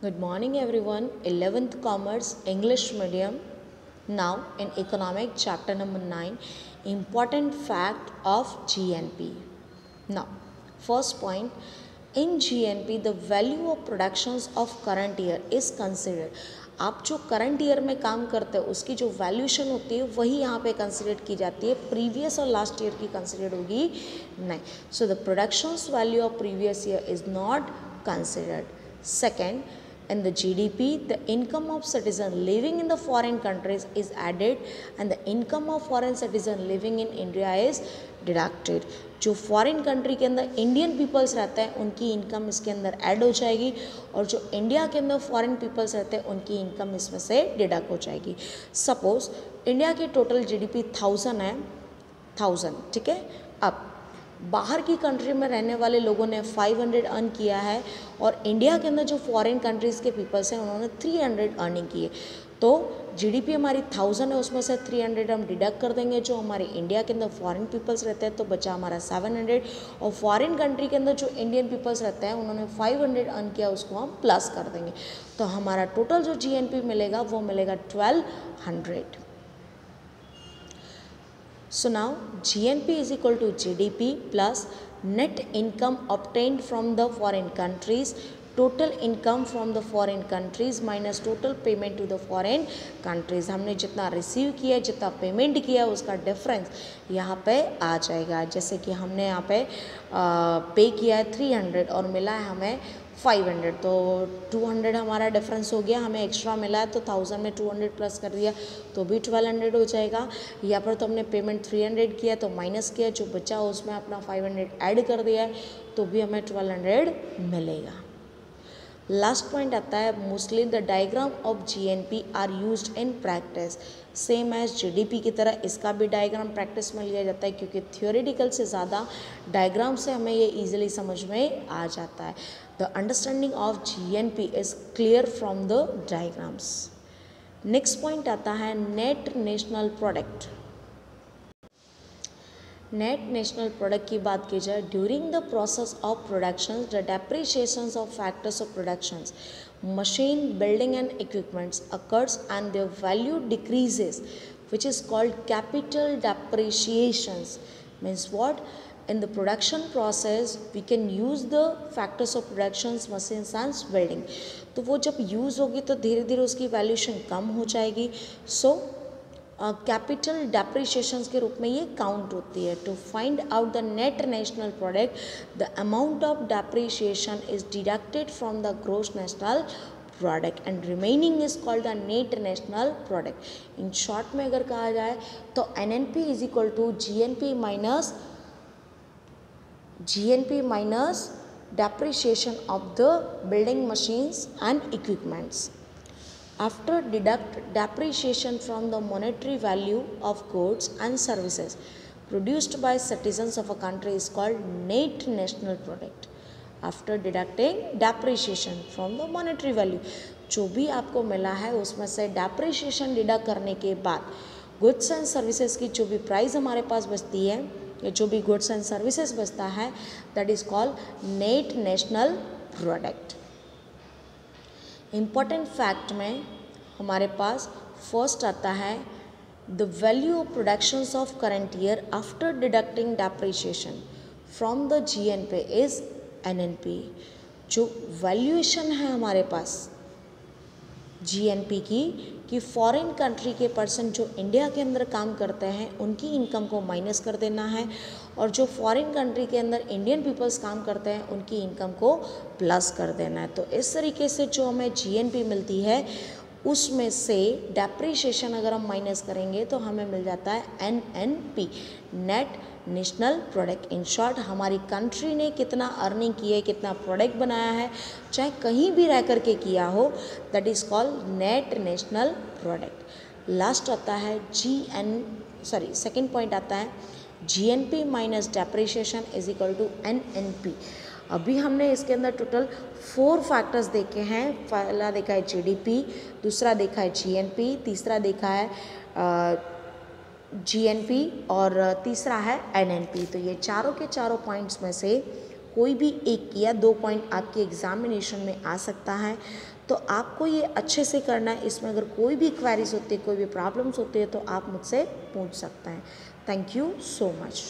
Good morning everyone. 11th Commerce English Medium. Now in Economic chapter number 9, important fact of GNP. Now, first point, in GNP the value of productions of current year is considered. आप जो current year में काम करते हैं उसकी जो valuation होती है वही यहाँ पे कंसिडर की जाती है, प्रीवियस और लास्ट ईयर की कंसिडर होगी नहीं. So the productions value of previous year is not considered. Second, in the GDP, the income of citizen living in the foreign countries is added and the income of foreign citizen living in India is deducted. जो foreign country के अंदर Indian peoples रहते हैं उनकी income इसके अंदर add हो जाएगी और जो इंडिया के अंदर फॉरेन पीपल्स रहते हैं उनकी इनकम इसमें से डिडक्ट हो जाएगी. सपोज इंडिया की टोटल जीडीपी 1000 है, 1000, ठीक है. अब बाहर की कंट्री में रहने वाले लोगों ने 500 अर्न किया है और इंडिया के अंदर जो फॉरेन कंट्रीज़ के पीपल्स हैं उन्होंने 300 अर्निंग की है. तो जीडीपी हमारी 1000 है, उसमें से 300 हम डिडक्ट कर देंगे जो हमारे इंडिया के अंदर फॉरेन पीपल्स रहते हैं, तो बचा हमारा 700. और फॉरेन कंट्री के अंदर जो इंडियन पीपल्स रहते हैं उन्होंने 500 अर्न किया, उसको हम प्लस कर देंगे. तो हमारा टोटल जो जीएनपी मिलेगा वो मिलेगा 1200. So now GNP is equal to GDP plus net income obtained from the foreign countries, total income from the foreign countries minus total payment to the foreign countries. हमने जितना रिसीव किया, जितना payment किया, उसका difference यहाँ पे आ जाएगा. जैसे कि हमने यहाँ पे पे किया है 300 और मिला है हमें 500, तो 200 हमारा डिफरेंस हो गया. हमें एक्स्ट्रा मिला है तो 1000 में 200 प्लस कर दिया तो भी 1200 हो जाएगा. या फिर तो हमने पेमेंट 300 किया तो माइनस किया, जो बचा उसमें अपना 500 ऐड कर दिया है तो भी हमें 1200 मिलेगा. लास्ट पॉइंट आता है, mostly the diagram of GNP are used in practice. Same as GDP की तरह इसका भी डायग्राम प्रैक्टिस में लिया जाता है क्योंकि थियोरेटिकल से ज़्यादा डायग्राम से हमें ये इजीली समझ में आ जाता है. The understanding of GNP is clear from the diagrams. Next point आता है net national product. Net national product की बात की जाए, during the process of production the depreciations of factors of productions machine building and equipments occurs and their value decreases, which is called capital depreciations. Means what? In the production process we can use the factors of productions, machines and building. तो वो जब use होगी तो धीरे धीरे उसकी valuation कम हो जाएगी. सो कैपिटल डेप्रिसिएशंस के रूप में ये काउंट होती है. To find out the net national product the amount of depreciation is deducted from the gross national product and remaining is called the net national product. In short में अगर कहा जाए तो NNP is equal to GNP minus depreciation of the building machines and equipments. After deduct depreciation from the monetary value of goods and services produced by citizens of a country is called net national product. After deducting depreciation from the monetary value, जो भी आपको मिला है उसमें से depreciation deduct करने के बाद goods and services की जो भी प्राइस हमारे पास बचती है या जो भी goods and services बचता है, that is called net national product. Important fact में हमारे पास फर्स्ट आता है the value of productions of current year after deducting depreciation from the GNP is NNP. जो वैल्यूएशन है हमारे पास जीएनपी की कि फॉरेन कंट्री के पर्सन जो इंडिया के अंदर काम करते हैं उनकी इनकम को माइनस कर देना है और जो फॉरेन कंट्री के अंदर इंडियन पीपल्स काम करते हैं उनकी इनकम को प्लस कर देना है. तो इस तरीके से जो हमें जीएनपी मिलती है उसमें से डेप्रिसिएशन अगर हम माइनस करेंगे तो हमें मिल जाता है NNP, net national product. In short हमारी कंट्री ने कितना अर्निंग की है, कितना प्रोडक्ट बनाया है, चाहे कहीं भी रह करके किया हो, that is called net national product. Last आता है सेकेंड पॉइंट आता है GNP minus depreciation is equal to NNP. अभी हमने इसके अंदर टोटल 4 फैक्टर्स देखे हैं. पहला देखा है जीडीपी, दूसरा देखा है जीएनपी, तीसरा देखा है जीएनपी और तीसरा है एनएनपी. तो ये चारों के चारों पॉइंट्स में से कोई भी एक या 2 पॉइंट आपके एग्जामिनेशन में आ सकता है, तो आपको ये अच्छे से करना है। इसमें अगर कोई भी क्वेरीज होती है, कोई भी प्रॉब्लम्स होती है तो आप मुझसे पूछ सकते हैं। Thank you so much.